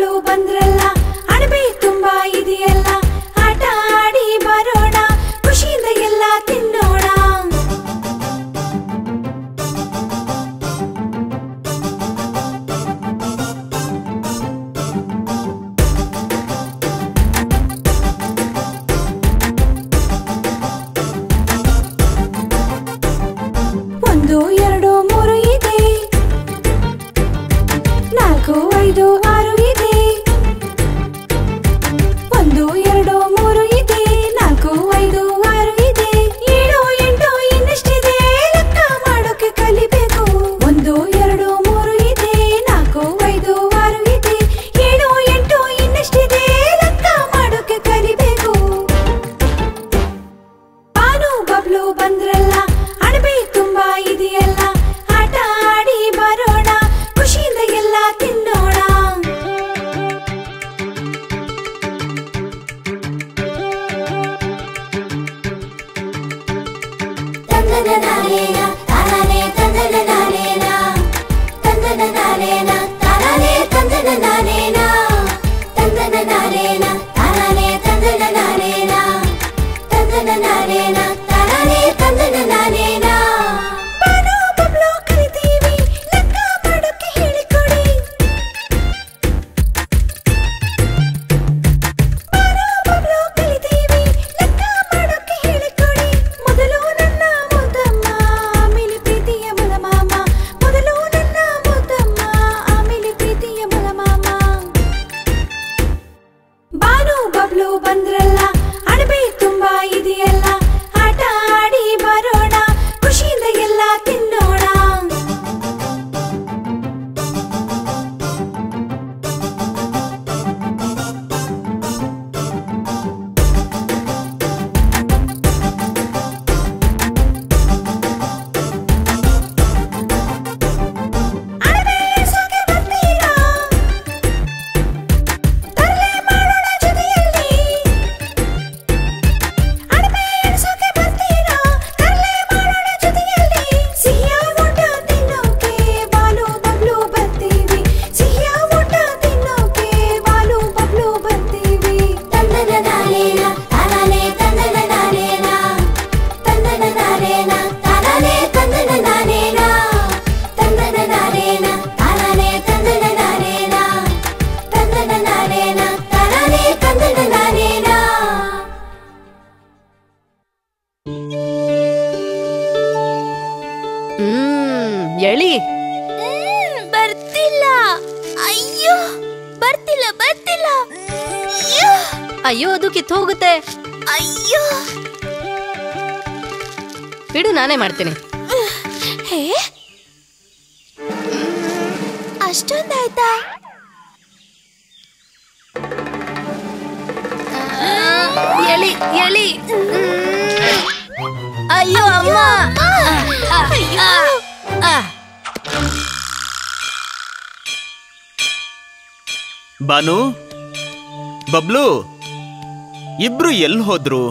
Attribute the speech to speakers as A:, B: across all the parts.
A: ಬಬ್ಲು ಬಂದ್ರಲ್ಲ ಅಣಬೆ ತುಂಬಾ ಇದೆಯಲ್ಲ ಆಟ ಆಡಿ ಬರೋಣ ಖುಷಿಯಿಂದ ಎಲ್ಲ ತಿನ್ನೋಣ ಒಂದು ಎರಡು ಮೂರು ಇದೆ 4 5 6 ಇದೆ 1 2 3 ಇದೆ 4 5 6 ಇದೆ 7 8 ಇನ್ನೆಷ್ಟಿದೆ ಲೆಕ್ಕ ಮಾಡೋಕೆ ಕಲಿಬೇಕು 1 2 3 ಇದೆ 4 5 6 ಇದೆ 7 8 ಇನ್ನೆಷ್ಟಿದೆ ಲೆಕ್ಕ ಮಾಡೋಕೆ ಕಲಿಬೇಕು ಬಾನು ಬಬ್ಲು ಬಂದ್ರಲ್ಲ ಅಣಬೆ ತುಂಬಾ ಇದೆಯಲ್ಲ ಆಟ ಆಡಿ ಬರೋಣ ಖುಷಿಯಿಂದ ಎಲ್ಲ ತಿನ್ನೋಣ ತಂದನನಾನೇನ ತಾನಾನೇ ತಂದನನಾನೇನ ತಂದನನಾನೇನ ತಾನಾನೇ ತಂದನನಾನೇನ ತಂದನನಾನೇನ ತಾನಾನೇ ತಂದನನಾನೇನ ತಂದನನಾನೇನ ತಾನಾನೇ ತಂದನನಾನೇನ ಬಾನು ಬಬ್ಲು ಕಲಿತೀವಿ ಲೆಕ್ಕ ಮಾಡೋಕೆ ಹೇಳಿಕೊಡಿ ಬಾನು ಬಬ್ಲು ಕಲಿತೀವಿ ಲೆಕ್ಕ ಮಾಡೋಕೆ ಹೇಳಿಕೊಡಿ ಮೊದಲು ನನ್ನ ಮುದ್ದಮ್ಮ ಆಮೇಲೆ ಪ್ರೀತಿಯ ಮೊಲಮಾಮ ಮೊದಲು ನನ್ನ ಮುದ್ದಮ್ಮ ಆಮೇಲೆ ಪ್ರೀತಿಯ ಮೊಲಮಾಮ ಬಾನು ಬಬ್ಲು ಬಂದ್ರಲ್ಲ ಅಣಬೆ ತುಂಬಾ ಇದೆಯಲ್ಲ ಆಟ ಆಡಿ ಬರೋಣ ಖುಷಿಯಿಂದ ಎಲ್ಲ ತಿನ್ನೋಣ ಅಣಬೆ ಇಳಿಸೋಕೆ ಬರ್ತೀರಾ ತರಲೆ ಮಾಡೋಣ ಜೊತೆಯಲ್ಲಿ ಅಣಬೆ ಇಳಿಸೋಕೆ ಬರ್ತೀರಾ ತರಲೆ ಮಾಡೋಣ ಜೊತೆಯಲ್ಲಿ ಸಿಹಿಯ ಊಟ ತಿನ್ನೋಕೆ ಬಾಲು ಬಬ್ಲು ಬರ್ತೀವಿ ಸಿಹಿಯ ಊಟ ತಿನ್ನೋಕೆ ಬಾಲು ಬಬ್ಲು ಬರ್ತೀವಿ ತಂದನನಾನೇನ ತಾನಾನೇ ತಂದನನಾನೇನ ತಂದನನಾನೇನ ತಾನಾನೇ ತಂದನನಾನೇನ ತಂದನನಾನೇನ ತಾನಾನೇ ತಂದನನಾನೇನ ತಂದನನಾನೇನ ತಾನಾನೇ ತಂದನನಾನೇನ
B: ಎಳಿ
A: ಬರ್ತಿಲ್ಲ ಅಯ್ಯೋ ಬರ್ತಿಲ್ಲ ಬರ್ತಿಲ್ಲ
B: ಅಯ್ಯೋ ಅದು ಕಿತ್ತು ಹೋಗುತ್ತೆ
A: ಅಯ್ಯೋ
B: ಬಿಡು ನಾನೇ ಮಾಡ್ತೀನಿ
A: ಹೇ ಅಷ್ಟೊಂದಾಯ್ತಾ
B: ಎಳಿ ಎಳಿ ಅಯ್ಯೋ ಅಮ್ಮ
C: ಬಾನು ಬಬ್ಲು ಇಬ್ರು ಎಲ್ಲಿ ಹೋದ್ರು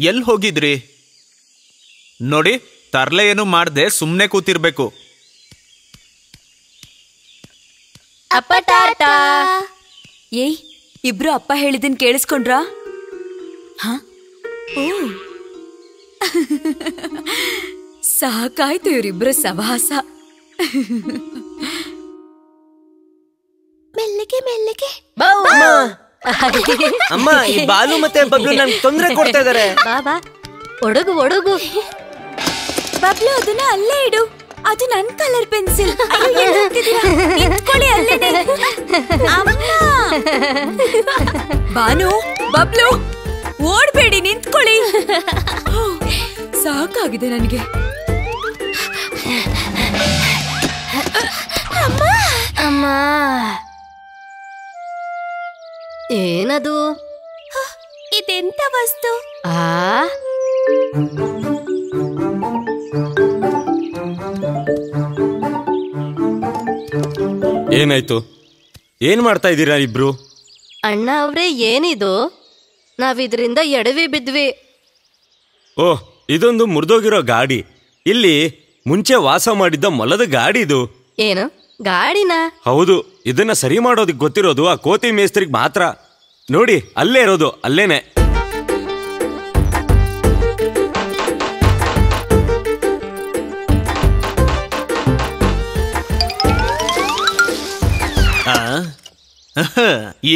C: ಎಲ್ಲಿ ಹೋಗಿದ್ರಿ ನೋಡಿ ತರ್ಲೆ ಏನು ಮಾಡ್ದೆ ಸುಮ್ನೆ ಕೂತಿರ್ಬೇಕು
B: ಅಪ್ಪ ಟಾಟಾ
D: ಏಯ್ ಇಬ್ರು ಅಪ್ಪ ಹೇಳಿದನ್ ಕೇಳಿಸ್ಕೊಂಡ್ರಾ ಹ ಓ ಸಾಕಾಯ್ತು ಇವರಿಬ್ರು ಸವಾಸ
A: ಮೆಲ್ಲಗೆ ಮೆಲ್ಲಗೆ
E: ಅಮ್ಮ ಈ ಬಾಲು ಮತ್ತೆ ಬಬ್ಲು ನನ್ಗೆ ತೊಂದರೆ ಕೊಡ್ತಾ ಇದಾರೆ
B: ಬಾಬಾ ಒಡಗು ಒಡಗು
D: ಬಬ್ಲು ಅದನ್ನ ಅಲ್ಲೇ ಇಡು ಅದು ನನ್ ಕಲರ್ ಪೆನ್ಸಿಲ್ ಅಲ್ಲೇನೆ ಬಾನು ಬಬ್ಲು ಓಡ್ಬೇಡಿ ನಿಂತ್ಕೊಳ್ಳಿ ಸಾಕಾಗಿದೆ ನನಗೆ
B: ಅಮ್ಮ ಏನದು
A: ಇದೆಂತ ವಸ್ತು
B: ಆ
F: ಏನಾಯ್ತು? ಏನ್ ಮಾಡ್ತಾ ಇದ್ದೀರಾ ಇಬ್ರು?
B: ಅಣ್ಣ ಅವ್ರೆ ಏನಿದು? ನಾವಿದ್ರಿಂದ ಎಡವಿ ಬಿದ್ವಿ.
F: ಓಹ್, ಇದೊಂದು ಮುರಿದೋಗಿರೋ ಗಾಡಿ. ಇಲ್ಲಿ ಮುಂಚೆ ವಾಸ ಮಾಡಿದ್ದ ಮೊಲದ ಗಾಡಿ ಇದು.
B: ಏನು ಗಾಡಿನ?
F: ಹೌದು, ಇದನ್ನ ಸರಿ ಮಾಡೋದಕ್ಕೆ ಗೊತ್ತಿರೋದು ಆ ಕೋತಿ ಮೇಸ್ತ್ರಿಗೆ ಮಾತ್ರ. ನೋಡಿ, ಅಲ್ಲೇ ಇರೋದು, ಅಲ್ಲೇನೆ.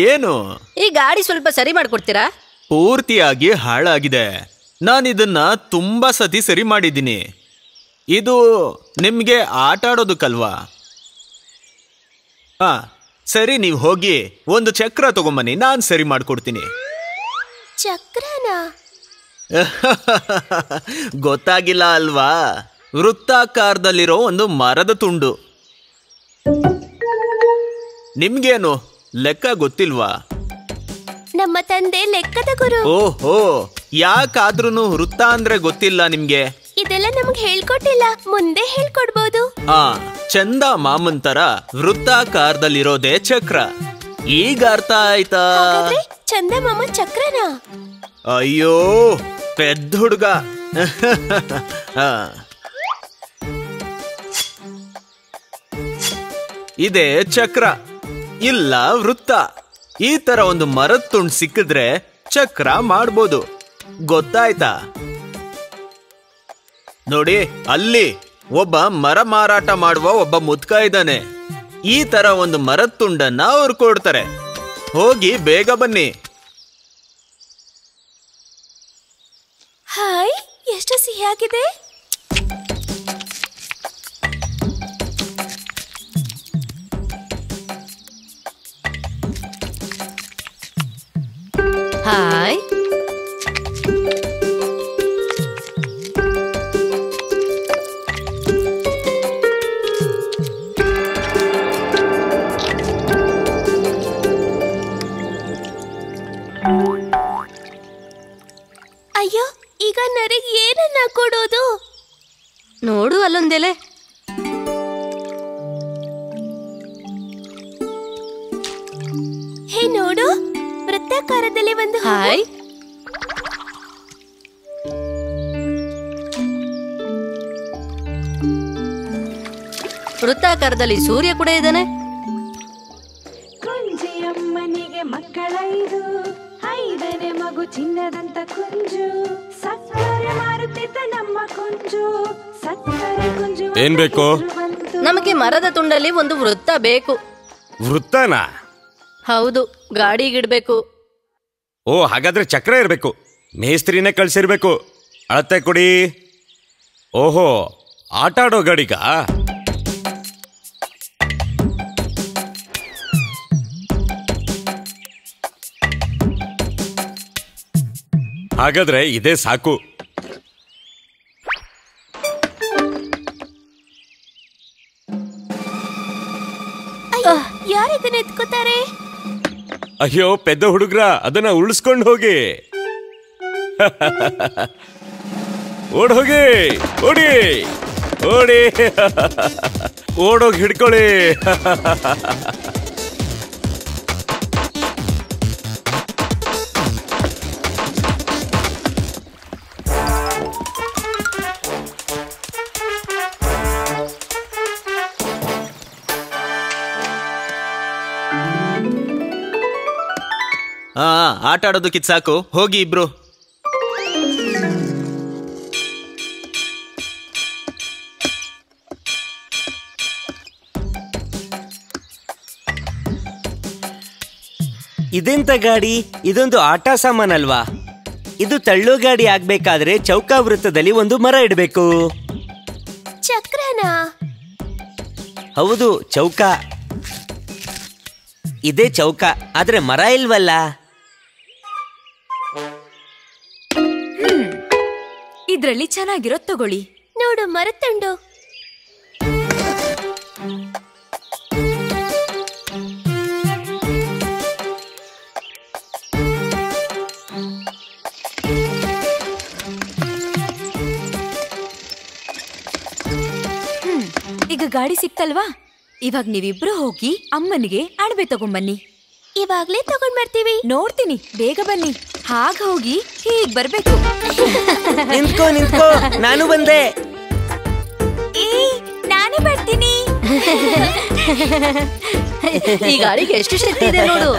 C: ಏನು
B: ಈ ಗಾಡಿ ಸ್ವಲ್ಪ ಸರಿ ಮಾಡ್ಕೊಡ್ತೀರಾ?
C: ಪೂರ್ತಿಯಾಗಿ ಹಾಳಾಗಿದೆ. ನಾನಿದನ್ನ ತುಂಬಾ ಸತಿ ಸರಿ ಮಾಡಿದ್ದೀನಿ. ಇದು ನಿಮ್ಗೆ ಆಟ ಆಡೋದಕ್ಕಲ್ವಾ? ಹಾ ಸರಿ, ನೀವು ಹೋಗಿ ಒಂದು ಚಕ್ರ ತಗೊಂಬನ್ನಿ, ನಾನು ಸರಿ ಮಾಡ್ಕೊಡ್ತೀನಿ.
D: ಚಕ್ರನಾ?
C: ಗೊತ್ತಾಗಿಲ್ಲ ಅಲ್ವಾ? ವೃತ್ತಾಕಾರದಲ್ಲಿರೋ ಒಂದು ಮರದ ತುಂಡು. ನಿಮ್ಗೇನು ಲೆಕ್ಕ ಗೊತ್ತಿಲ್ವಾ?
D: ನಮ್ಮ ತಂದೆ ಲೆಕ್ಕದ ಗುರು.
C: ಓಹೋ, ಯಾಕಾದ್ರೂ ವೃತ್ತ ಅಂದ್ರೆ ಗೊತ್ತಿಲ್ಲ ನಿಮ್ಗೆ?
D: ಇದೆಲ್ಲ ನಮ್ಗೆ ಹೇಳ್ಕೊಟ್ಟಿಲ್ಲ, ಮುಂದೆ ಹೇಳ್ಕೊಡ್ಬೋದು.
C: ಚಂದ ಮಾಮನ್ ತರ ವೃತ್ತಾಕಾರದಲ್ಲಿರೋದೇ ಚಕ್ರ. ಈಗ ಅರ್ಥ ಆಯ್ತಾ?
D: ಚಂದ ಮಾಮ ಚಕ್ರನಾ?
C: ಅಯ್ಯೋ ಪೆದ್ದ ಹುಡುಗ. ಇದೇ ಚಕ್ರ, ಇಲ್ಲ ವೃತ್ತ. ಈ ತರ ಒಂದು ಮರದ ತುಂಡು ಸಿಕ್ಕಿದ್ರೆ ಚಕ್ರ ಮಾಡ್ಬೋದು. ಗೊತ್ತಾಯ್ತಾ? ನೋಡಿ, ಅಲ್ಲಿ ಒಬ್ಬ ಮರ ಮಾರಾಟ ಮಾಡುವ ಒಬ್ಬ ಮುದ್ಕ ಇದ್ದಾನೆ. ಈ ತರ ಒಂದು ಮರದ ತುಂಡನ್ನ ಅವ್ರು ಕೊಡ್ತಾರೆ. ಹೋಗಿ ಬೇಗ ಬನ್ನಿ.
D: ಹಾಯ್, ಎಷ್ಟು ಸಿಹಿಯಾಗಿದೆ.
B: ಹಾಯ್.
D: ಅಯ್ಯೋ, ಈಗ ನರಿಗೆ ಏನನ್ನ ಕೊಡೋದು?
B: ನೋಡು ಅಲ್ಲೊಂದೆಲೆ.
D: ಹೇ ನೋಡು, ವೃತ್ತಾಕಾರದಲ್ಲಿ ಒಂದು ಹೂವು.
B: ಹಾಯ್. ವೃತ್ತಾಕಾರದಲ್ಲಿ ಸೂರ್ಯ ಕೂಡ ಇದ್ದಾನೆ.
A: ಕುಂಜಿಯಮ್ಮನಿಗೆ ಮಕ್ಕಳೈದು, 5ನೇ ಮಗು ಚಿನ್ನದಂತ ಕುಂಜು. ಸಕ್ಕರೆ ಮಾರುತ್ತಿದ್ದ ನಮ್ಮ ಕುಂಜು, ಸಕ್ಕರೆ ಕುಂಜು.
F: ಏನ್ ಬೇಕು?
B: ನಮಗೆ ಮರದ ತುಂಡಲ್ಲಿ ಒಂದು ವೃತ್ತ ಬೇಕು.
F: ವೃತ್ತನಾ?
B: ಹೌದು, ಗಾಡಿಗಿಡ್ಬೇಕು.
F: ಓ, ಹಾಗಾದ್ರೆ ಚಕ್ರ ಇರ್ಬೇಕು. ಮೇಸ್ತ್ರಿನೇ ಕಳ್ಸಿರ್ಬೇಕು. ಅಳತೆ ಕೊಡಿ. ಓಹೋ, ಆಟ ಆಡೋ ಗಾಡಿಗ? ಹಾಗಾದ್ರೆ ಇದೇ ಸಾಕು.
D: ಯಾರಿದನ್ನ ಎತ್ಕೋತಾರೆ?
F: ಅಯ್ಯೋ ಪೆದ್ದ ಹುಡುಗ್ರ, ಅದನ್ನ ಉಳಿಸ್ಕೊಂಡು ಹೋಗಿ. ಓಡ್ ಹೋಗಿ, ಓಡಿ ಓಡಿ, ಓಡೋಗಿ ಹಿಡ್ಕೊಳ್ಳಿ.
C: ಆಟ ಆಡೋದಕ್ಕಿದ್ ಸಾಕು, ಹೋಗಿ ಇಬ್ರು.
E: ಇದೆಂತ ಗಾಡಿ? ಇದೊಂದು ಆಟ ಸಾಮಾನಲ್ವಾ? ಇದು ತಳ್ಳೋ ಗಾಡಿ ಆಗ್ಬೇಕಾದ್ರೆ ಚೌಕ ವೃತ್ತದಲ್ಲಿ ಒಂದು ಮರ ಇಡಬೇಕು.
D: ಚಕ್ರನಾ?
E: ಹೌದು, ಚೌಕ. ಇದೇ ಚೌಕ, ಆದ್ರೆ ಮರ ಇಲ್ವಲ್ಲ.
D: ಇದ್ರಲ್ಲಿ ಚೆನ್ನಾಗಿರೋ ತಗೊಳ್ಳಿ. ನೋಡು, ಮರತಂಡು. ಈಗ ಗಾಡಿ ಸಿಕ್ತಲ್ವಾ? ಇವಾಗ ನೀವಿಬ್ರು ಹೋಗಿ ಅಮ್ಮನಿಗೆ ಅಣಬೆ ತಗೊಂಬನ್ನಿ. ಇವಾಗ್ಲೇ ತಗೊಂಡ್ ಬರ್ತೀವಿ. ನೋಡ್ತೀನಿ, ಬೇಗ ಬನ್ನಿ. ಹಾಗ ಹೋಗಿ ಹೀಗ್ ಬರ್ಬೇಕು.
E: ನಿಂತ್ಕೋ ನಿಂತ್ಕೋ, ನಾನು ಬಂದೆ.
D: ನಾನು ಬರ್ತೀನಿ.
B: ಈ ಗಾಡಿಗೆ ಎಷ್ಟು ಶಕ್ತಿ ಇದೆ ನೋಡು.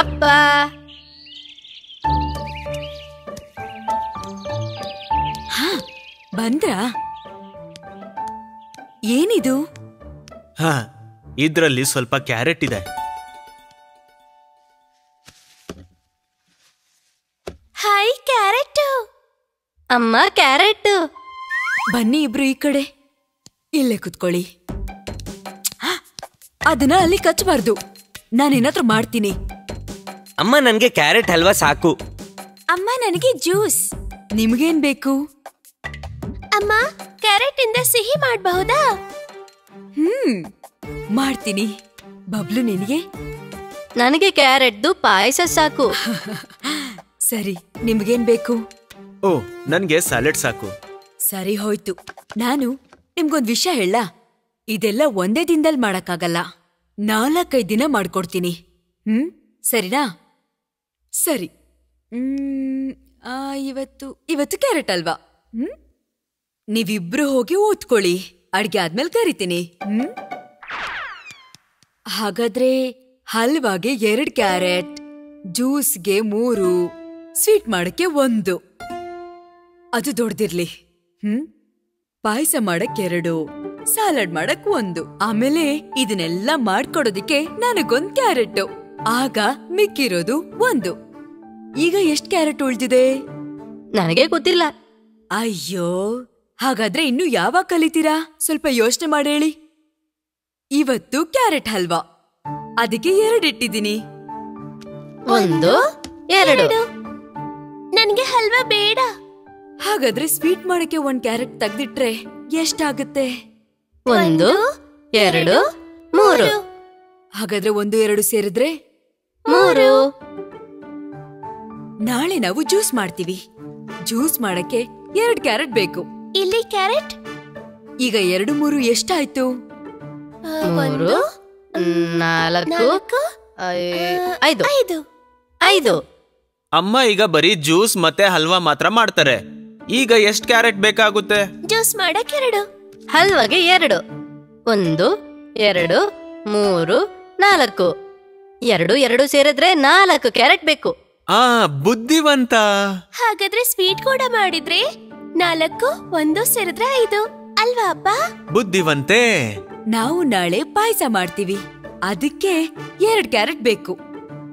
B: ಅಪ್ಪ,
D: ಬಂದ್ರಾ? ಏನಿದು?
C: ಹಾ, ಇದ್ರಲ್ಲಿ ಸ್ವಲ್ಪ ಕ್ಯಾರೆಟ್ ಇದೆ.
D: Hi, carrot.
B: ಅಮ್ಮ ಕ್ಯಾರೆಟ್.
D: ಬನ್ನಿ ಇಬ್ರು ಈ ಕಡೆ. ಇಲ್ಲೇ ಕುತ್ಕೊಳ್ಳಿ. ಅದನ್ನ ಅಲ್ಲಿ ಕಚ್ಚಬಾರ್ದು. ನಾನೇನಾದ್ರೂ ಮಾಡ್ತೀನಿ.
E: ಅಮ್ಮ ನನ್ಗೆ ಕ್ಯಾರೆಟ್ ಹಲ್ವಾ ಸಾಕು.
D: ಅಮ್ಮ ನನಗೆ ಜ್ಯೂಸ್. ನಿಮ್ಗೇನ್ ಬೇಕು?
G: ಅಮ್ಮ, ಕ್ಯಾರೆಟ್ ಇಂದ ಸಿಹಿ ಮಾಡಬಹುದಾ?
D: ಮಾಡ್ತೀನಿ. ಬಬ್ಲು ನಿನಗೆ?
B: ನನಗೆ ಕ್ಯಾರೆಟ್ದು ಪಾಯಸ ಸಾಕು.
D: ಸರಿ, ನಿಮ್ಗೇನ್ ಬೇಕು?
C: ಓ, ನನ್ಗೆ ಸ್ಯಾಲೆಡ್ ಸಾಕು.
D: ಸರಿ ಹೋಯ್ತು. ನಾನು ನಿಮ್ಗೊಂದ್ ವಿಷಯ ಹೇಳ. ಇದೆಲ್ಲ ಒಂದೇ ದಿನದಲ್ಲಿ ಮಾಡಕ್ಕಾಗಲ್ಲ. 4-5 ದಿನ ಮಾಡ್ಕೊಡ್ತೀನಿ. ಸರಿನಾ? ಸರಿ. ಇವತ್ತು ಕ್ಯಾರೆಟ್ ಅಲ್ವಾ? ನೀವಿಬ್ರು ಹೋಗಿ ಓದ್ಕೊಳ್ಳಿ. ಅಡ್ಗೆ ಆದ್ಮೇಲೆ ಕರಿತೀನಿ. ಹಾಗಾದ್ರೆ ಹಲ್ವಾಗೆ 2 ಕ್ಯಾರೆಟ್, ಜ್ಯೂಸ್ಗೆ 3, ಸ್ವೀಟ್ ಮಾಡಕ್ಕೆ 1. ಅದು ದೊಡ್ಡದಿರ್ಲಿ. ಪಾಯಸ ಮಾಡಕ್ 2, ಸಾಲಡ್ ಮಾಡಕ್ 1. ಆಮೇಲೆ ಇದನ್ನೆಲ್ಲ ಮಾಡ್ಕೊಡೋದಿಕ್ಕೆ ನನಗೊಂದ್ ಕ್ಯಾರೆಟ್. ಆಗ ಮಿಕ್ಕಿರೋದು 1. ಈಗ ಎಷ್ಟ್ ಕ್ಯಾರೆಟ್ ಉಳ್ದಿದೆ?
B: ನನಗೆ ಗೊತ್ತಿಲ್ಲ.
D: ಅಯ್ಯೋ, ಹಾಗಾದ್ರೆ ಇನ್ನು ಯಾವಾಗ ಕಲಿತೀರಾ? ಸ್ವಲ್ಪ ಯೋಚನೆ ಮಾಡೇಳಿ. ಇವತ್ತು ಕ್ಯಾರೆಟ್ ಹಲ್ವಾ, ಅದಕ್ಕೆ 2 ಇಟ್ಟಿದ್ದೀನಿ.
B: 1, 2.
G: ನನ್ಗೆ ಹಲ್ವಾ ಬೇಡ.
D: ಹಾಗಾದ್ರೆ ಸ್ವೀಟ್ ಮಾಡಕ್ಕೆ 1 ಕ್ಯಾರೆಟ್ ತೆಗ್ದಿಟ್ರೆ ಎಷ್ಟಾಗುತ್ತೆ?
B: 1, 2, 3.
D: ಹಾಗಾದ್ರೆ 1, 2 ಸೇರಿದ್ರೆ
B: 3.
D: ನಾಳೆ ನಾವು ಜ್ಯೂಸ್ ಮಾಡ್ತೀವಿ. ಜ್ಯೂಸ್ ಮಾಡಕ್ಕೆ 2 ಕ್ಯಾರೆಟ್ ಬೇಕು.
G: ಇಲ್ಲಿ ಕ್ಯಾರೆಟ್.
D: ಈಗ 2, 3 ಎಷ್ಟಾಯ್ತು?
B: 3, 4, 5. 5.
C: ಅಮ್ಮ ಈಗ ಬರೀ ಜ್ಯೂಸ್ ಮತ್ತೆ ಹಲ್ವಾ ಮಾತ್ರ ಮಾಡ್ತಾರೆ. ಈಗ ಎಷ್ಟು ಕ್ಯಾರೆಟ್ ಬೇಕಾಗುತ್ತೆ?
G: ಜ್ಯೂಸ್ ಮಾಡಕ್ 2.
B: ಹಲ್ವಾಗೆ 2. 1, 2, 3, 4. 2, 2 ಸೇರಿದ್ರೆ 4 ಕ್ಯಾರೆಟ್ ಬೇಕು.
C: ಬುದ್ಧಿವಂತ.
G: ಹಾಗಾದ್ರೆ ಸ್ವೀಟ್ ಕೂಡ ಮಾಡಿದ್ರೆ 4, 1 ಸೇರಿದ್ರೆ 5 ಅಲ್ವಾ ಅಪ್ಪ?
C: ಬುದ್ಧಿವಂತೆ.
D: ನಾವು ನಾಳೆ ಪಾಯಸ ಮಾಡ್ತೀವಿ. ಅದಕ್ಕೆ 2 ಕ್ಯಾರೆಟ್ ಬೇಕು.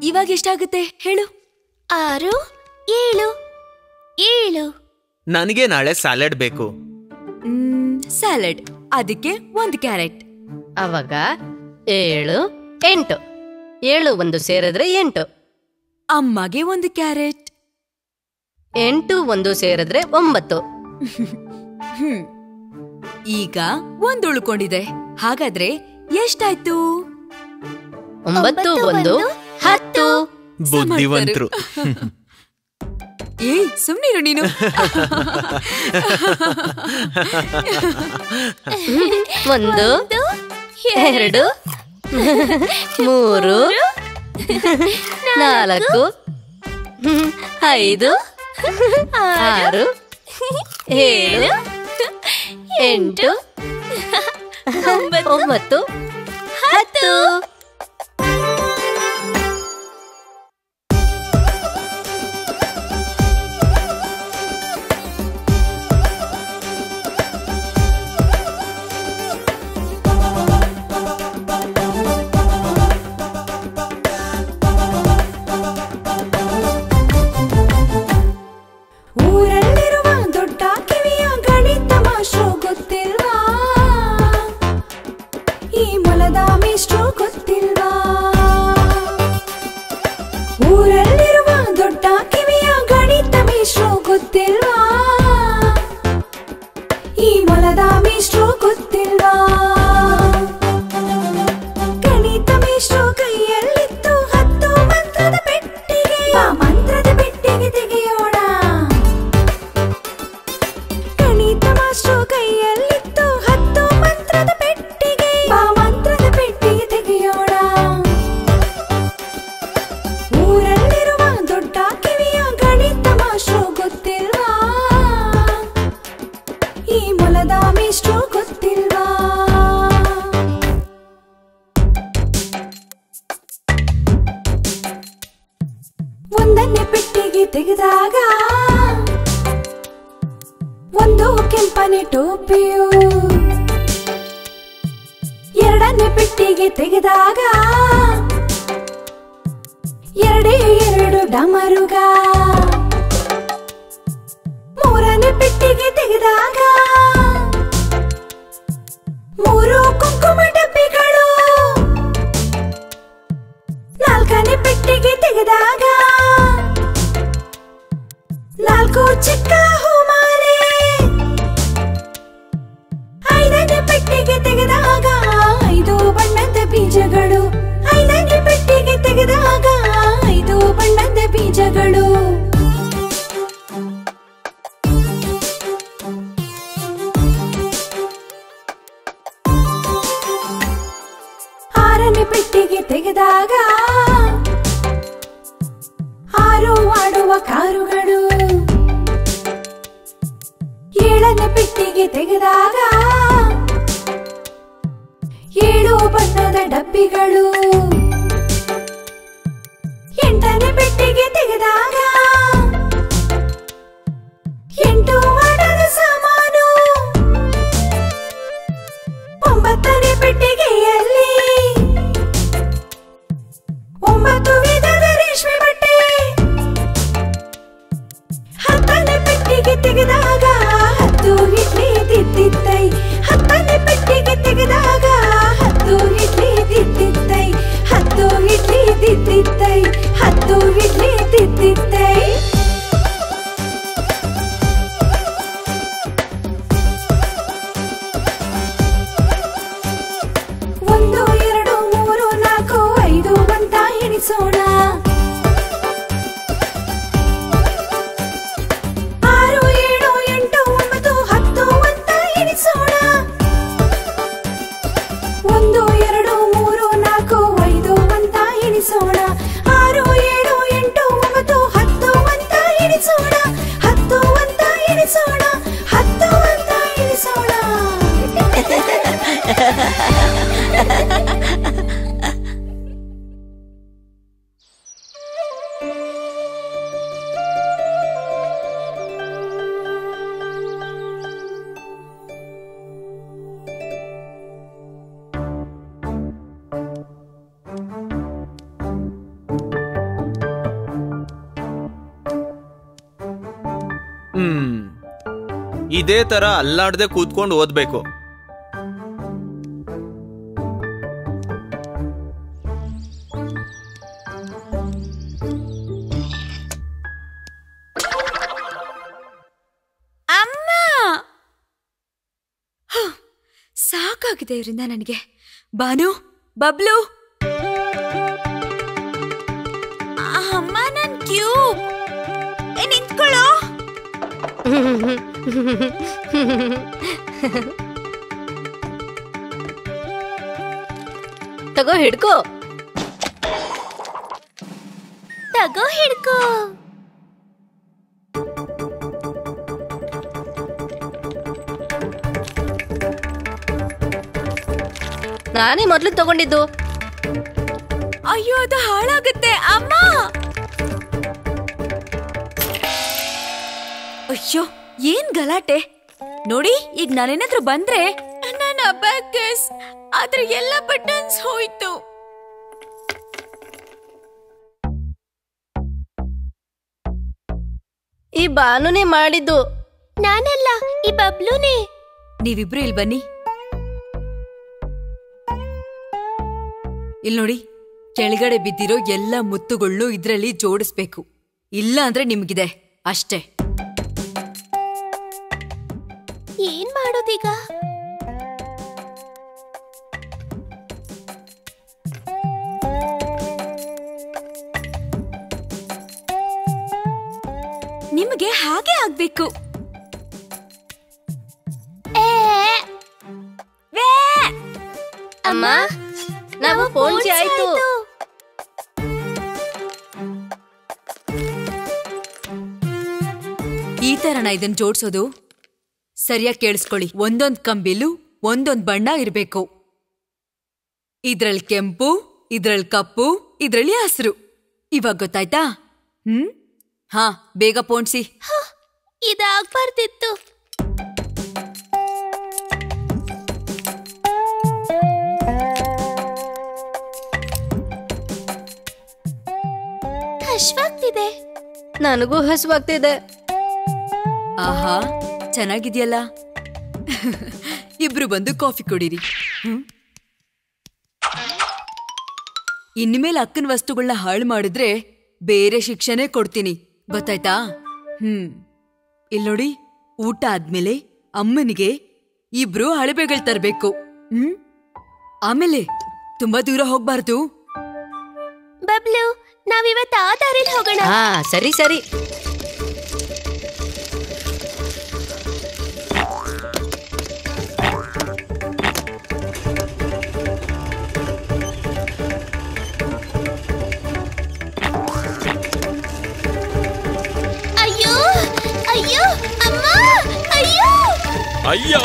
D: ಇವಾಗ ಎಷ್ಟಾಗುತ್ತೆ ಹೇಳು?
G: 6, 7. 7.
C: ನನಗೆ ನಾಳೆ ಸ್ಯಾಲೆಡ್ ಬೇಕು.
D: ಸ್ಯಾಲಡ್, ಅದಕ್ಕೆ 1 ಕ್ಯಾರೆಟ್.
B: ಅವಾಗ 7, 8. 7, 1 ಸೇರಿದ್ರೆ 8.
D: ಅಮ್ಮಗೆ 1 ಕ್ಯಾರೆಟ್.
B: 8, 1 ಸೇರಿದ್ರೆ 9.
D: ಈಗ 1 ಉಳ್ಕೊಂಡಿದೆ. ಹಾಗಾದ್ರೆ ಎಷ್ಟಾಯ್ತು?
B: 9, 1, 10.
C: ಬುದ್ಧಿವಂತರು.
D: ಸುಮ್ನಿರು ನೀನು.
B: 1, 2, 3, 4, 5, 6, 7, 8, 9, 10.
A: ಊರಲ್ಲಿರುವ ದೊಡ್ಡ ಕಿವಿಯ ಗಣಿತ ಮಾಸ್ಟ್ರು ಗೊತ್ತಿಲ್ವಾ? ಈ ಮೊಲದ ಮೇಷ್ಟ್ರು ಗೊತ್ತಿಲ್ವಾ? ಒಂದು ಕೆಂಪನೆ ಟೋಪಿಯು ಎರಡನೇ ಪೆಟ್ಟಿಗೆ ತೆಗೆದಾಗ ಎರಡೇ ಎರಡು ಡಮರುಗ ಮೂರನೇ ಪೆಟ್ಟಿಗೆ ತೆಗೆದಾಗ ಮೂರು ಕುಂಕುಮ ಡಬ್ಬಿಗಳು ನಾಲ್ಕನೇ ಪೆಟ್ಟಿಗೆ ತೆಗೆದಾಗ ನಾಲ್ಕು ಚಿಕ್ಕ ಹೂಮಾಲೆ ಐದನೇ ಪೆಟ್ಟಿಗೆ ತೆಗೆದಾಗ 5 ಬಣ್ಣದ ಬೀಜಗಳು ಐದನೇ ಪೆಟ್ಟಿಗೆ ತೆಗೆದಾಗ 5 ಬಣ್ಣದ ಬೀಜಗಳು ಆರನೇ ಪೆಟ್ಟಿಗೆ ತೆಗೆದಾಗ 6 ಆಡುವ ಕಾರುಗಳು ಏಳನೇ ಪೆಟ್ಟಿಗೆ ತೆಗೆದಾಗ 7 ಬಣ್ಣದ ಡಬ್ಬಿಗಳು ಎಂಟನೇ ಪೆಟ್ಟಿಗೆ ತೆಗೆದಾಗ 8 ಆಟದ ಸಾಮಾನು ಒಂಬತ್ತನೇ ಪೆಟ್ಟಿಗೆಯಲ್ಲಿ 9 ವಿಧದ ರೇಷ್ಮೆ ಬಟ್ಟೆ ಹತ್ತನೇ ಪೆಟ್ಟಿಗೆ ತೆಗೆದಾಗ 10 ಇಡ್ಲಿ ತಿದ್ದಿತ್ತೈ ಹತ್ತನೇ ಪೆಟ್ಟಿಗೆ ತೆಗೆದಾಗ 10 ಇಡ್ಲಿ ತಿದ್ದಿತ್ತೈ 10 ಇಡ್ಲಿ ತಿದ್ದಿತ್ತೈ 10 ಇಡ್ಲಿ ತಿದ್ದಿತ್ತೈ 1 2 3 4 5 ಅಂತ ಎಣಿಸೋಣ 6 7 8 9 10 ಅಂತ ಎಣಿಸೋಣ 1 2 3 4 5 ಅಂತ ಎಣಿಸೋಣ 6 7 8 9 10 ಅಂತ ಎಣಿಸೋಣ 10 ಅಂತ ಎಣಿಸೋಣ 10 ಅಂತ ಎಣಿಸೋಣ
C: ಇದೇ ತರ ಅಲ್ಲಾಡದೆ ಕೂತ್ಕೊಂಡು ಓದ್ಬೇಕು.
D: ಅಮ್ಮ ಸಾಕಾಗಿದೆ ಇವರಿಂದ ನನಗೆ. ಬಾನು, ಬಬ್ಲು, ಅಮ್ಮ ನನ್ ಕ್ಯೂಬ್ ನಿಂತ್ಕೊಳ್ಳೋ.
B: ತಗೋ ಹಿಡ್ಕೋ.
G: ತಗೋ ಹಿಡ್ಕೋ.
B: ನಾನೇ ಮೊದ್ಲು ತಗೊಂಡಿದ್ದು.
D: ಅಯ್ಯೋ ಅದು ಹಾಳಾಗುತ್ತೆ ಅಮ್ಮ. ಅಯ್ಯೋ ಏನ್ ಗಲಾಟೆ ನೋಡಿ. ಈಗ ನಾನೇನಾದ್ರೂ ಬಂದ್ರೆ ನನ್ನ ಅಬಾಕಸ್ ಆದ್ರೆ ಎಲ್ಲ ಬಟನ್ಸ್ ಹೋಯ್ತು.
B: ಈ ಬಾನುನೇ ಮಾಡಿದ್ದು.
G: ನಾನಲ್ಲ, ಈ ಬಬ್ಲೂನೇ.
D: ನೀವಿಬ್ರು ಇಲ್ಲಿ ಬನ್ನಿ. ಇಲ್ಲಿ ನೋಡಿ, ಕೆಳಗಡೆ ಬಿದ್ದಿರೋ ಎಲ್ಲ ಮುತ್ತುಗಳನ್ನು ಇದ್ರಲ್ಲಿ ಜೋಡಿಸ್ಬೇಕು. ಇಲ್ಲ ಅಂದ್ರೆ ನಿಮ್ಗಿದೆ ಅಷ್ಟೇ.
G: ಏನ್ ಮಾಡೋದೀಗ?
D: ನಿಮಗೆ ಹಾಗೆ ಆಗ್ಬೇಕು.
B: ಅಮ್ಮ, ನಾವು ಪೋಂಚಿ ಆಯ್ತು.
D: ಈ ತರನ ಇದನ್ನ ಜೋಡ್ಸೋದು. ಸರಿಯಾಗಿ ಕೇಳಿಸ್ಕೊಳ್ಳಿ. ಒಂದೊಂದ್ ಕಂಬಿಲು ಒಂದೊಂದ್ ಬಣ್ಣ ಇರ್ಬೇಕು. ಇದ್ರಲ್ಲಿ ಕೆಂಪು, ಇದ್ರಲ್ಲಿ ಕಪ್ಪು, ಇದ್ರಲ್ಲಿ ಹಸಿರು. ಇವಾಗ ಗೊತ್ತಾಯ್ತಾ? ಹಾ, ಬೇಗ ಪೋಣ್ಸಿ.
G: ಇದಾಗ್ಬಾರ್ದಿತ್ತು. ಆಗ್ತಿದೆ.
B: ನನಗೂ ಹಸುವಾಗ್ತಿದೆ.
D: ಆಹಾ ಚೆನ್ನಾಗಿದ್ಯಲ್ಲ. ಇಬ್ರು ಬಂದು ಕಾಫಿ ಕುಡೀರಿ. ಇನ್ಮೇಲೆ ಅಕ್ಕನ ವಸ್ತುಗಳನ್ನ ಹಾಳು ಮಾಡಿದ್ರೆ ಬೇರೆ ಶಿಕ್ಷೆನೇ ಕೊಡ್ತೀನಿ, ಗೊತ್ತಾಯ್ತಾ? ಇಲ್ನೋಡಿ, ಊಟ ಆದ್ಮೇಲೆ ಅಮ್ಮನಿಗೆ ಇಬ್ರು ಅಳಬೆಗಳು ತರ್ಬೇಕು. ಆಮೇಲೆ ತುಂಬಾ ದೂರ ಹೋಗ್ಬಾರ್ದು.
G: ಬಬ್ಲು, ನಾವಿವತ್ತು ಆ ದಾರಿಲಿ ಹೋಗೋಣ.
B: ಹಾ ಸರಿ ಸರಿ.
G: ಅಯ್ಯೋ ಅಯ್ಯೋ ಅಮ್ಮ, ಅಯ್ಯೋ
F: ಅಯ್ಯೋ!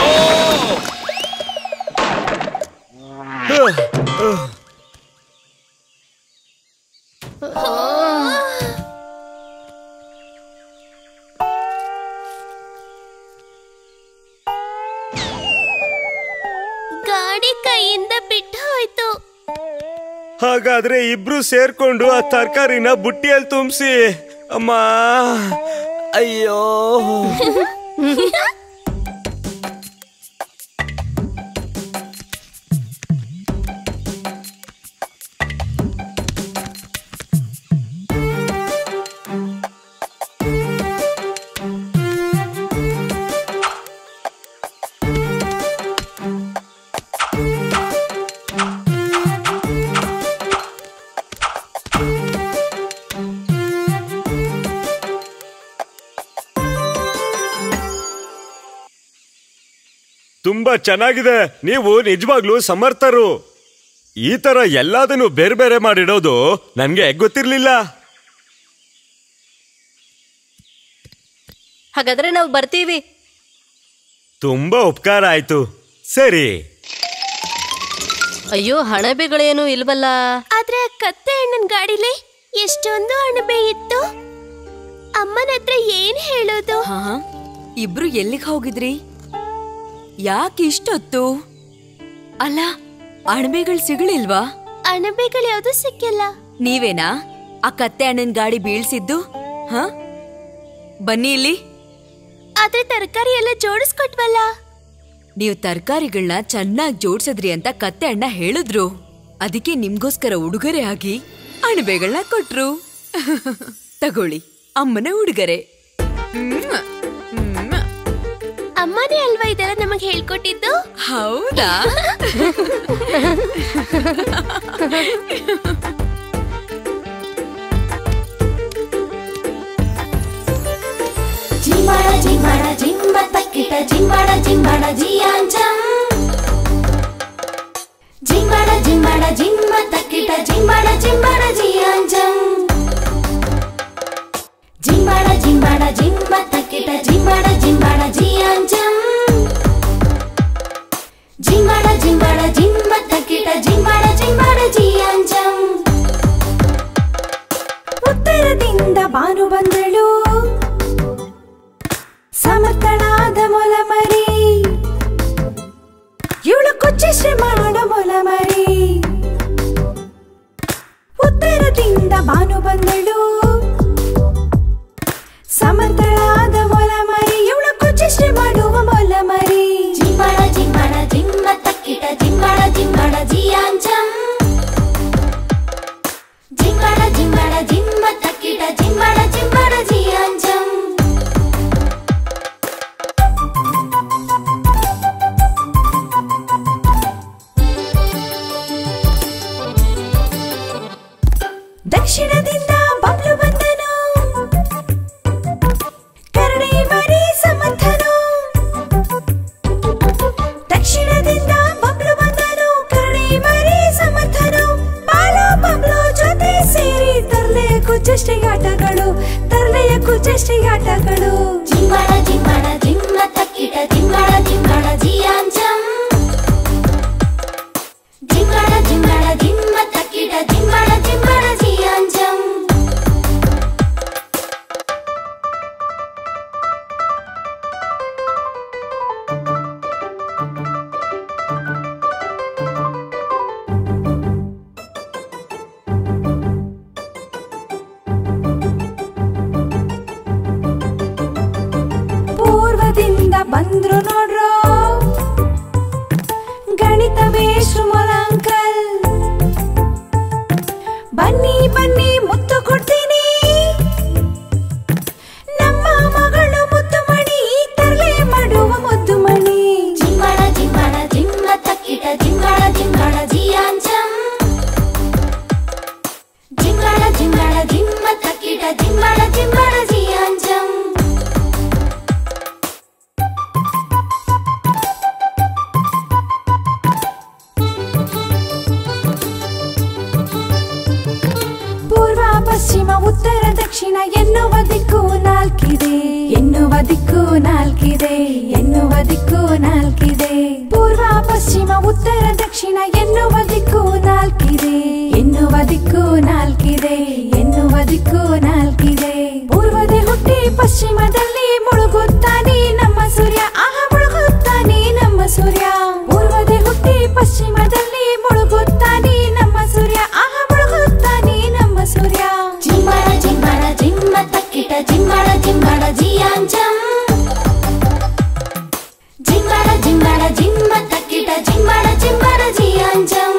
G: ಗಾಡಿ ಕೈಯಿಂದ ಬಿಟ್ಟು ಹೋಯ್ತು.
F: ಹಾಗಾದ್ರೆ ಇಬ್ರು ಸೇರ್ಕೊಂಡು ಆ ತರಕಾರಿನ ಬುಟ್ಟಿಯಲ್ಲಿ ತುಂಬಿಸಿ. ಅಮ್ಮ, ಅಯ್ಯೋ! ತುಂಬಾ ಚೆನ್ನಾಗಿದೆ. ನೀವು ನಿಜವಾಗ್ಲೂ ಸಮರ್ಥರು. ಈ ತರ ಎಲ್ಲದನ್ನು ಬೇರೆ ಬೇರೆ ಮಾಡಿಡೋದು ನನ್ಗೆ ಗೊತ್ತಿರ್ಲಿಲ್ಲ.
B: ಹಾಗಾದ್ರೆ ನಾವು ಬರ್ತೀವಿ.
F: ತುಂಬಾ ಉಪಕಾರ ಆಯ್ತು. ಸರಿ.
B: ಅಯ್ಯೋ, ಹಣಬೆಗಳೇನು ಇಲ್ವಲ್ಲ.
G: ಆದ್ರೆ ಕತ್ತೆ ಅಣ್ಣನ ಗಾಡಿಲಿ ಎಷ್ಟೊಂದು ಅಣಬೆ ಇತ್ತು. ಅಮ್ಮನ ಹತ್ರ ಏನ್ ಹೇಳೋದು?
D: ಇಬ್ರು ಎಲ್ಲಿಗೆ ಹೋಗಿದ್ರಿ? ಯಾಕೆ ಇಷ್ಟೊತ್ತು? ಅಲ್ಲ, ಅಣಬೆಗಳು ಸಿಗಲಿಲ್ವಾ?
G: ಅಣಬೆಗಳು ಯಾವ್ದು ಸಿಕ್ಕಿಲ್ಲ.
D: ನೀವೇನಾ ಆ ಕತ್ತೆ ಅಣ್ಣನ ಗಾಡಿ ಬೀಳ್ಸಿದ್ದು? ಬನ್ನಿ ಇಲ್ಲಿ.
G: ಆದ್ರೆ ತರಕಾರಿ ಎಲ್ಲ ಜೋಡಿಸ್ಕೊಟ್ವಲ್ಲ.
D: ನೀವು ತರಕಾರಿಗಳನ್ನ ಚೆನ್ನಾಗಿ ಜೋಡ್ಸದ್ರಿ ಅಂತ ಕತ್ತೆ ಅಣ್ಣ ಹೇಳಿದ್ರು. ಅದಕ್ಕೆ ನಿಮ್ಗೋಸ್ಕರ ಉಡುಗೊರೆ ಆಗಿ ಅಣಬೆಗಳನ್ನ ಕೊಟ್ರು. ತಗೊಳ್ಳಿ ಅಮ್ಮನ ಉಡುಗೊರೆ.
G: ಅಮ್ಮನೇ ಅಲ್ವಾ ಇದೆಲ್ಲ ನಮಗೆ ಹೇಳ್ಕೊಟ್ಟಿದ್ದು?
D: ಹೌದಾ?
A: ಜಿಂಬಾಡ ಜಿಂಬಾಡ ಜಿಂಬ ತಕ್ಕಿಟ ಜಿಂಬಾಡ ಜಿಂಬಾಡ ಜಿಯಾಂಚಂ. ಜಿಂಬಾಡ ಜಿಂಬಾಡ ಜಿಂಬ ತಕ್ಕಿಟ ಜಿಂಬಾಡ ಜಿಂಬಾಡ ಜಿಯಾಂಚಂ. ಜಿಂಬಾಡ ಜಿಂಬಾಡ ಜಿಂಬ ತಕ್ಕಿಟ ಜಿಂಬಾಡ ಜಿಂಬಾಡ ಜಿಯಾಂಚಂ. ಜಿಂಬಾಡ ಜಿಂಬಾಡ ಜಿಂಬ ತಕ್ಕಿಟ ಜಿಂಬಾಡ ಜಿಂಬಾಡ ಜಿಯಾಂಚಂ. ಉತ್ತರದಿಂದ ಬಾನು ಬಂದಳು, ಸಮರ್ಥಳಾದ ಮೊಲಮರಿ. ಇವಳು ಕುಚ್ಚಿಶ್ರೀ ಮಾಡೋ ಮೊಲಮರಿ. ಉತ್ತರದಿಂದ ಬಾನು ಬಂದಳು, ಸಮರ್ಥಳಾದ ಮೊಲಮರಿ. ಇವಳು ಕುಚ್ಚಿಶ್ರೀ ಮಾಡುವ ಮೊಲಮರಿ. ಜಿಂಬಾಡ ಜಿಂಬಾಡ ಜಿಂಬ ತಕ್ಕಿಟ ಜಿಂಬಾಡ ಜಿಂಬಾಡ ಜಿಯಾಂಚಂ. ಜಿಂಬಾಡ ಜಿಂಬಾಡ ಜಿಂಬ ತಕ್ಕಿಟ ಜಿಂಬಾಡ ಜಿಂಬಾಡ ಜಿಯಾಂಚಂ. ದಕ್ಷಿಣದಿಂದ ಬಬ್ಲು ಬಂದನು, ಕರಡಿ ಮರಿ ಸಮರ್ಥನು. ದಕ್ಷಿಣದಿಂದ ಬಬ್ಲು ಬಂದನು, ಕರಡಿ ಮರಿ ಸಮರ್ಥನು. ಬಾಲು ಬಬ್ಲು ಜೊತೆ ಸೇರಿ ತರ್ಲೆಯ ಕುಚ್ಚಷ್ಟಿ ಆಟಗಳು, ತರ್ಲೆಯ ಕುಚ್ಚಷ್ಟಿ ಆಟಗಳು. ಜಿಂಬಾಡ ಜಿಂಬಾಡ ಜಿಂಬ ತಕ್ಕಿಟ ಜಿಂಬಾಡ ಜಿಂಬಾಡ ಜಿಯಾಂಚಂ. ಜಿಂಬಾಡ ಜಿಂಬಾಡ ಜಿಂಬ ತಕ್ಕಿಟ ಜಿಂಬಾಡ ಜಿಂಬಾಡ ಜಿಯಾಂಚಂ. ಬಂದ್ರು ನೋಡ್ರೋ ಗಣಿತ ಮೇಷ್ಟ್ರು ಮೊಲ ಅಂಕಲ್. ಬನ್ನಿ ಬನ್ನಿ ಮುತ್ತು ಕೊಡ್ತೀನಿ, ನಮ್ಮ ಮಗಳು ಮುದ್ದು ಮಣಿ ತರಲೆ ಮಾಡುವ ಮುದ್ದು ಮಣಿ. ಜಿಂಬಳ ಜಿಂಬಳ ಜಿಂಬ ತಕ್ಕಿಟ ಜಿಂಬಳ ಜಿಂಬಳ ಜಿಯಾಂಚಂ. ಜಿಂಬಳ ಜಿಂಬಳ ಜಿಂಬ ತಕ್ಕಿಟ ಜಿಂಬಳ ಜಿಂಬಳ ಜಿಯಾಂಚಂ. ಪೂರ್ವ ಪಶ್ಚಿಮ ಉತ್ತರ ದಕ್ಷಿಣ ಎನ್ನುವ ದಿಕ್ಕು ನಾಲ್ಕಿದೆ, ಎನ್ನುವ ದಿಕ್ಕು ನಾಲ್ಕಿದೆ, ಎನ್ನುವ ದಿಕ್ಕು ನಾಲ್ಕಿದೆ. ಪೂರ್ವ ಪಶ್ಚಿಮ ಉತ್ತರ ದಕ್ಷಿಣ ಎನ್ನುವ ದಿಕ್ಕು ನಾಲ್ಕಿದೆ, ಎನ್ನುವ ದಿಕ್ಕು ನಾಲ್ಕಿದೆ, ಎನ್ನುವ ದಿಕ್ಕು ನಾಲ್ಕಿದೆ. ಪೂರ್ವದೇ ಹುಟ್ಟಿ ಪಶ್ಚಿಮದಲ್ಲಿ ಮುಳುಗುತ್ತಾನೆ ನಮ್ಮ ಸೂರ್ಯ, ಆಹ ಮುಳುಗುತ್ತಾನೆ ನಮ್ಮ ಸೂರ್ಯ. ಪೂರ್ವದೇ ಹುಟ್ಟಿ ಪಶ್ಚಿಮದಲ್ಲಿ ಮುಳುಗುತ್ತಾನೆ ನಮ್ಮ ಸೂರ್ಯ, ಆಹ ಮುಳುಗುತ್ತಾನೆ ನಮ್ಮ ಸೂರ್ಯ. ಜಿಂಬಳ ಜಿಂಬಳ ಜಿಂಬ ತಕ್ಕಿಟ ಜಿಂಬಳ ಜಿಂಬಳ ಜಿಯಾಂಚಂ. ಜಿಂಬಳ ಜಿಂಬಳ ಜಿಂಬ ತಕ್ಕಿಟ ಜಿಂಬಳ ಜಿಂಬಳ ಜಿಯಾಂಚಂ.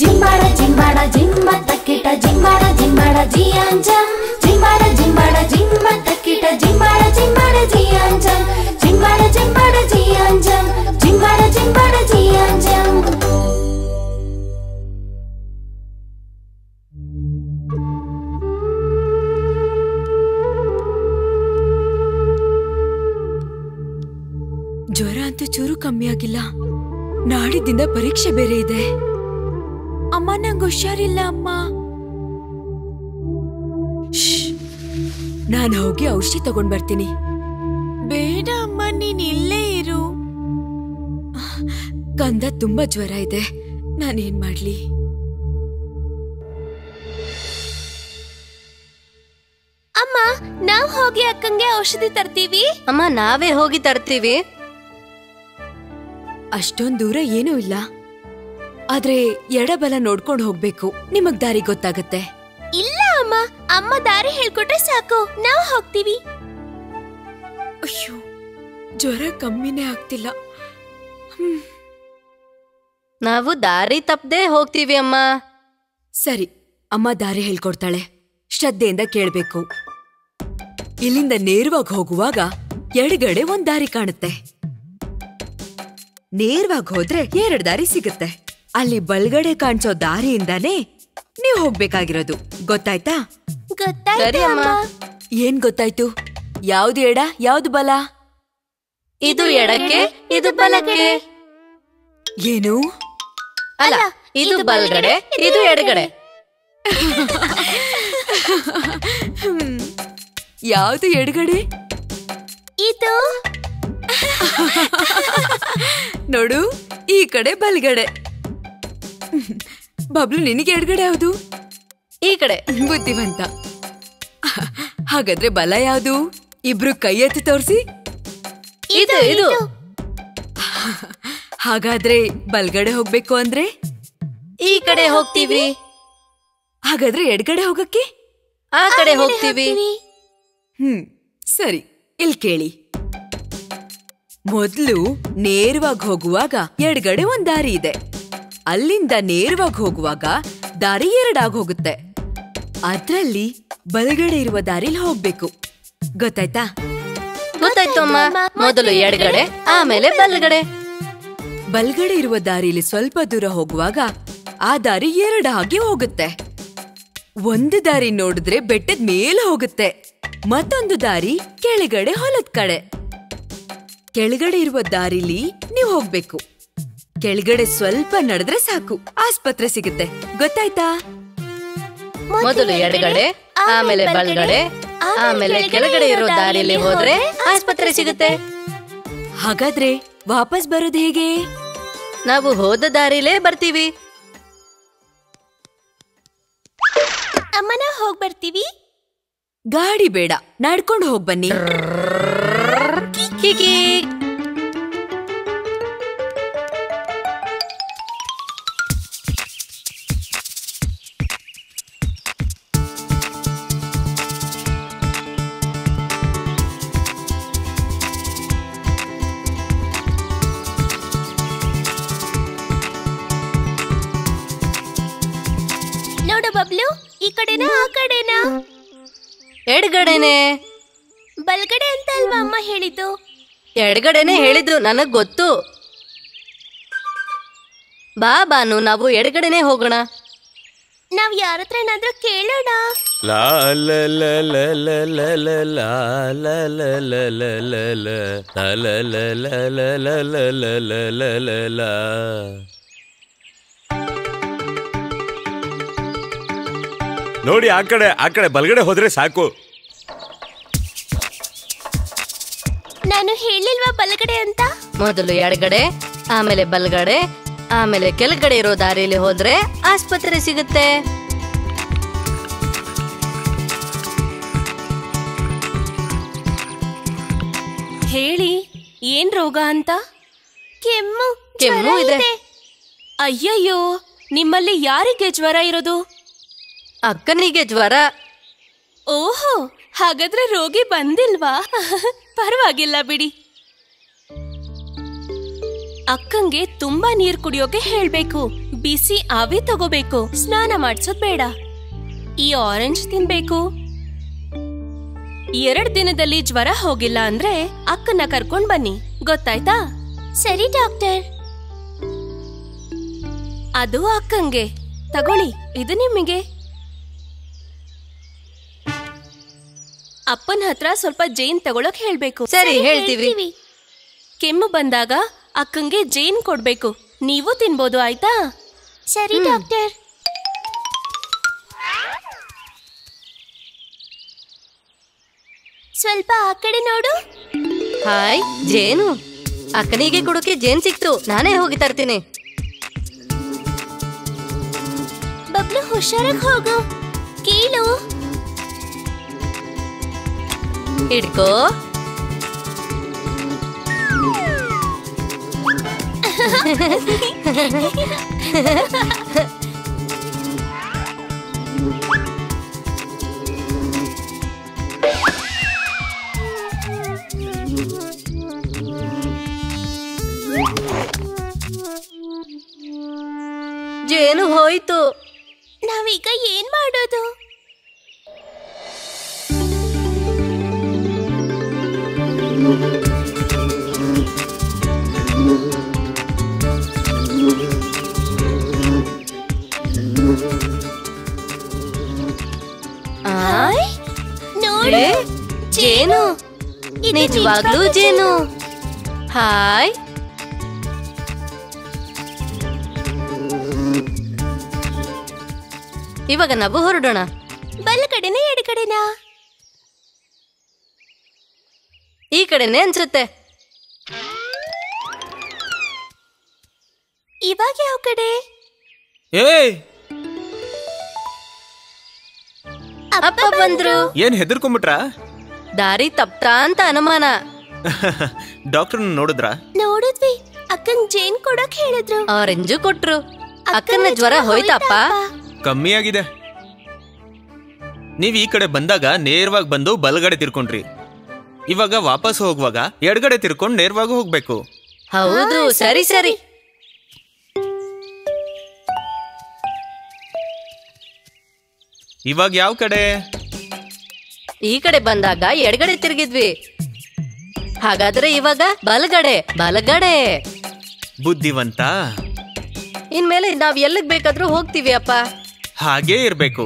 A: ಜಿಂಬಳ ಜಿಂಬಳ ಜಿಂಬ ತಕ್ಕಿಟ ಜಿಂಬಳ ಜಿಂಬಳ ಜಿಯಾಂಚಂ. ಜಿಂಬಳ ಜಿಂಬಳ ಜಿಂಬ ತಕ್ಕಿಟ ಜಿಂಬಳ ಜಿಂಬಳ ಜಿಯಾಂಚಂ. ಜಿಂಬಳ ಜಿಂಬಳ ಜಿಯಾಂಚಂ. ಜಿಂಬಳ ಜಿಂಬಳ ಜಿಯಾಂಚಂ.
D: ಜ್ವರ ಅಂತೂ ಚೂರು ಕಮ್ಮಿ ಆಗಿಲ್ಲ. ನಾಡಿದ್ದಿಂದ ಪರೀಕ್ಷೆ ಬೇರೆ ಇದೆ. ಅಮ್ಮ ನಂಗೆ ಹುಷಾರಿಲ್ಲ ಅಮ್ಮ. ನಾನು ಹೋಗಿ ಔಷಧಿ ತಗೊಂಡ್ ಬರ್ತೀನಿ. ಬೇಡ ಅಮ್ಮ, ನೀನ್ ಇಲ್ಲೇ ಇರು. ಕಂದ ತುಂಬಾ ಜ್ವರ ಇದೆ, ನಾನೇನ್ ಮಾಡ್ಲಿ?
G: ಅಮ್ಮ, ನಾವ್ ಹೋಗಿ ಅಕ್ಕಂಗೆ ಔಷಧಿ ತರ್ತೀವಿ.
B: ಅಮ್ಮ ನಾವೇ ಹೋಗಿ ತರ್ತೀವಿ.
D: ಅಷ್ಟೊಂದ್ ದೂರ ಏನೂ ಇಲ್ಲ, ಆದ್ರೆ ಎಡಬಲ ನೋಡ್ಕೊಂಡು ಹೋಗ್ಬೇಕು. ನಿಮಗ್ ದಾರಿ ಗೊತ್ತಾಗತ್ತೆ.
G: ಇಲ್ಲ ಅಮ್ಮ, ಅಮ್ಮ ದಾರಿ ಹೇಳ್ಕೊಟ್ರೆ ಸಾಕು, ನಾವ್ ಹೋಗ್ತೀವಿ.
D: ಅಯ್ಯೋ, ಜ್ವರ ಕಮ್ಮಿನೇ ಆಗ್ತಿಲ್ಲ.
B: ನಾವು ದಾರಿ ತಪ್ಪದೆ ಹೋಗ್ತೀವಿ ಅಮ್ಮ.
D: ಸರಿ, ಅಮ್ಮ ದಾರಿ ಹೇಳ್ಕೊಡ್ತಾಳೆ. ಶ್ರದ್ಧೆಯಿಂದ ಕೇಳ್ಬೇಕು. ಇಲ್ಲಿಂದ ನೇರವಾಗಿ ಹೋಗುವಾಗ ಎಡಗಡೆ ಒಂದ್ ದಾರಿ ಕಾಣುತ್ತೆ. ನೇರವಾಗಿ ಹೋದ್ರೆ 2 ದಾರಿ ಸಿಗುತ್ತೆ. ಅಲ್ಲಿ ಬಲ್ಗಡೆ ಕಾಣಿಸೋ ದಾರಿಯಿಂದಾನೇ ನೀವ್ ಹೋಗ್ಬೇಕಾಗಿರೋದು. ಗೊತ್ತಾಯ್ತಾ?
G: ಗೊತ್ತಾಯ್ತು ಅಮ್ಮ.
D: ಏನ್ ಗೊತ್ತಾಯ್ತು? ಯಾವ್ದು ಎಡ, ಯಾವ್ದು ಬಲ?
B: ಇದು ಎಡಕ್ಕೆ, ಇದು ಬಲಕ್ಕೆ.
D: ಏನು?
B: ಅಲ್ಲ, ಇದು ಬಲ್ಗಡೆ, ಇದು ಎಡಗಡೆ.
D: ಯಾವ್ದು ಎಡಗಡೆ?
G: ಇದು
D: ನೋಡು, ಈ ಕಡೆ ಬಲ್ಗಡೆ. ಬಬ್ಲು, ನಿನಗೆ ಎಡಗಡೆ ಯಾವುದು?
B: ಈ ಕಡೆ.
D: ಬುದ್ಧಿವಂತ. ಹಾಗಾದ್ರೆ ಬಲ ಯಾವುದು? ಇಬ್ರು ಕೈ ಎತ್ತಿ ತೋರಿಸಿ.
B: ಇದು ಇದು.
D: ಹಾಗಾದ್ರೆ ಬಲ್ಗಡೆ ಹೋಗ್ಬೇಕು ಅಂದ್ರೆ
B: ಈ ಕಡೆ ಹೋಗ್ತೀವಿ.
D: ಹಾಗಾದ್ರೆ ಎಡಗಡೆ ಹೋಗಕ್ಕೆ
B: ಆ ಕಡೆ ಹೋಗ್ತೀವಿ.
D: ಸರಿ, ಇಲ್ಲಿ ಕೇಳಿ. ಮೊದ್ಲು ನೇರವಾಗಿ ಹೋಗುವಾಗ ಎಡಗಡೆ ಒಂದ್ ದಾರಿ ಇದೆ. ಅಲ್ಲಿಂದ ನೇರವಾಗಿ ಹೋಗುವಾಗ ದಾರಿ 2 ಆಗೋಗುತ್ತೆ. ಅದ್ರಲ್ಲಿ ಬಲಗಡೆ ಇರುವ ದಾರಿಲಿ ಹೋಗ್ಬೇಕು. ಗೊತ್ತಾಯ್ತಾ?
B: ಗೊತ್ತಾಯ್ತು ಅಮ್ಮ. ಮೊದಲು ಎಡಗಡೆ, ಆಮೇಲೆ ಬಲಗಡೆ.
D: ಬಲ್ಗಡೆ ಇರುವ ದಾರಿಲಿ ಸ್ವಲ್ಪ ದೂರ ಹೋಗುವಾಗ ಆ ದಾರಿ 2 ಆಗಿ ಹೋಗುತ್ತೆ. ಒಂದು ದಾರಿ ನೋಡಿದ್ರೆ ಬೆಟ್ಟದ ಮೇಲೆ ಹೋಗುತ್ತೆ, ಮತ್ತೊಂದು ದಾರಿ ಕೆಳಗಡೆ ಹೊಲದ ಕಡೆ. ಕೆಳಗಡೆ ಇರುವ ದಾರಿಲಿ ನೀವು ಹೋಗ್ಬೇಕು. ಕೆಳಗಡೆ ಸ್ವಲ್ಪ ನಡೆದ್ರೆ ಸಾಕು, ಆಸ್ಪತ್ರೆ ಸಿಗುತ್ತೆ. ಗೊತ್ತಾಯ್ತಾ?
B: ಮೊದಲು ಎಡಗಡೆ, ಆಮೇಲೆ ಬಲಗಡೆ, ಆಮೇಲೆ ಕೆಳಗಡೆ ಇರೋ ದಾರಿಯಲ್ಲಿ ಹೋದ್ರೆ ಆಸ್ಪತ್ರೆ ಸಿಗುತ್ತೆ.
D: ಹಾಗಾದ್ರೆ ವಾಪಸ್ ಬರೋದು ಹೇಗೆ?
B: ನಾವು ಹೋದ ದಾರಿಲೇ ಬರ್ತೀವಿ.
G: ಅಮ್ಮನ ಹೋಗ್ ಬರ್ತೀವಿ.
D: ಗಾಡಿ ಬೇಡ, ನಡ್ಕೊಂಡು ಹೋಗ್ಬನ್ನಿ.
B: ಕಿಕಿ.
G: ಬಬ್ಲು ಈ ಕಡೆನಾ ಆ ಕಡೆನಾ?
B: ಎಡಗಡೆನೆ.
G: ಬಲ್ಗಡೆ ಅಂತ ಅಲ್ವಾ ಅಮ್ಮ ಹೇಳಿದ್ದು?
B: ಎಡಗಡೆನೆ ಹೇಳಿದ್ರು, ನನಗ್ ಗೊತ್ತು. ಬಾ ಬಾನು, ನಾವು ಎಡಗಡೆನೆ ಹೋಗೋಣ.
G: ನಾವ್ ಯಾರ ಹತ್ರ ಏನಾದ್ರೂ ಕೇಳೋಣ.
F: ಲಾ ಲ ಲ ಲ ಲ ಲ ಲ ಲಾ ಲ ಲ ಲ ಲ ಲ ಲ ಲಾ ಲ ಲ ಲ ಲ ಲ ಲ ಲ ಲ ಲ ಲ ಲಾ. ನೋಡಿ ಆ ಕಡೆ ಬಲಗಡೆ ಹೋದ್ರೆ ಸಾಕು.
G: ನಾನು ಹೇಳಿಲ್ವಾ ಬಲಗಡೆ ಅಂತ?
B: ಮೊದಲು ಎಡಗಡೆ, ಆಮೇಲೆ ಬಲಗಡೆ, ಆಮೇಲೆ ಕೆಳಗಡೆ ಇರೋ ದಾರಿಯಲ್ಲಿ ಹೋದ್ರೆ ಆಸ್ಪತ್ರೆ ಸಿಗುತ್ತೆ.
H: ಹೇಳಿ, ಏನ್ ರೋಗ ಅಂತ?
G: ಕೆಮ್ಮು
B: ಕೆಮ್ಮು ಇದೆ.
H: ಅಯ್ಯಯ್ಯೋ, ನಿಮ್ಮಲ್ಲಿ ಯಾರಿಗೆ ಜ್ವರ ಇರೋದು?
B: ಅಕ್ಕನಿಗೆ ಜ್ವರ.
H: ಓಹೋ, ಹಾಗಾದ್ರೆ ರೋಗಿ ಬಂದಿಲ್ವಾ? ಪರವಾಗಿಲ್ಲ ಬಿಡಿ. ಅಕ್ಕಂಗೆ ತುಂಬಾ ನೀರ್ ಕುಡಿಯೋಕೆ ಹೇಳ್ಬೇಕು, ಬಿಸಿ ಆವಿ ತಗೋಬೇಕು, ಸ್ನಾನ ಮಾಡ್ಸೋದ್ ಬೇಡ. ಈ ಆರೆಂಜ್ ತಿನ್ಬೇಕು. 2 ದಿನದಲ್ಲಿ ಜ್ವರ ಹೋಗಿಲ್ಲ ಅಂದ್ರೆ ಅಕ್ಕನ ಕರ್ಕೊಂಡ್ ಬನ್ನಿ, ಗೊತ್ತಾಯ್ತಾ?
G: ಸರಿ ಡಾಕ್ಟರ್.
H: ಅದು ಅಕ್ಕಂಗೆ. ತಗೊಳ್ಳಿ, ಇದು ನಿಮಗೆ. ಅಪ್ಪನ ಹತ್ರ ಸ್ವಲ್ಪ ಜೇನ್ ತಗೊಳಕ್ ಹೇಳ್ಬೇಕು.
B: ಸರಿ, ಹೇಳ್ತೀವಿ.
H: ಕೆಮ್ಮು ಬಂದಾಗ ಅಕ್ಕಂಗೆ ಜೇನ್ ಕೊಡ್ಬೇಕು. ನೀವು ತಿನ್ಬೋದು, ಆಯ್ತಾ?
G: ಸರಿ ಡಾಕ್ಟರ್. ಸ್ವಲ್ಪ ಆ ಕಡೆ ನೋಡು.
B: ಹಾಯ್, ಜೇನು. ಅಕ್ಕನಿಗೆ ಕೊಡೋಕೆ ಜೇನ್ ಸಿಕ್ತು, ನಾನೇ ಹೋಗಿ ತರ್ತೀನಿ.
G: ಬಬ್ಲು ಹುಷಾರಾಗಿ ಹೋಗು. ಕೀಳು.
B: ಹಿಡ್ಕೋ. ಜೇನು ಹೋಯ್ತು.
G: ನಾವೀಗ ಏನ್ ಮಾಡೋದು? ನೋಡು,
B: ಜೇನು. ನಿಜವಾಗ್ಲೂ ಜೇನು. ಹಾಯ್. ಇವಾಗ ನಾವು ಹೊರಡೋಣ.
G: ಬಲಗಡೆನಾ ಎಡಗಡೆನಾ?
B: ಈ ಕಡೆನೆ ಅನ್ಸುತ್ತೆ.
G: ಇವಾಗ ಯಾವ ಕಡೆ?
C: ಏಯ್,
B: ಅಪ್ಪ ಬಂದ್ರು.
C: ಏನ್ ಹೆದರ್ಕೊಂಬಿಟ್ರ?
B: ದಾರಿ ತಪ್ತಾ ಅಂತ ಅನುಮಾನ.
C: ಡಾಕ್ಟರ್ ನೋಡಿದ್ರ?
G: ನೋಡಿದ್ವಿ. ಅಕ್ಕಂಗ್ ಜೇನ್ ಕೊಡಕ್ ಹೇಳಿದ್ರು.
B: ಆರೆಂಜು ಕೊಟ್ರು. ಅಕ್ಕನ ಜ್ವರ ಹೋಯ್ತಪ್ಪ?
C: ಕಮ್ಮಿ ಆಗಿದೆ. ನೀವ್ ಈ ಕಡೆ ಬಂದಾಗ ನೇರವಾಗಿ ಬಂದು ಬಲಗಡೆ ತಿರ್ಕೊಂಡ್ರಿ. ಇವಾಗ ವಾಪಸ್ ಹೋಗುವಾಗ ಎಡಗಡೆ ತಿರ್ಕೊಂಡು ನೇರವಾಗಿ ಹೋಗ್ಬೇಕು.
B: ಹೌದು, ಸರಿ ಸರಿ.
C: ಇವಾಗ ಯಾವ ಕಡೆ?
B: ಈ ಕಡೆ ಬಂದಾಗ ಎಡಗಡೆ ತಿರುಗಿದ್ವಿ. ಹಾಗಾದ್ರೆ ಇವಾಗ ಬಲಗಡೆ. ಬಲಗಡೆ.
C: ಬುದ್ಧಿವಂತ.
B: ಇನ್ಮೇಲೆ ನಾವ್ ಎಲ್ಲಿಗ್ ಬೇಕಾದ್ರೂ ಹೋಗ್ತೀವಿ ಅಪ್ಪ.
C: ಹಾಗೇ ಇರ್ಬೇಕು.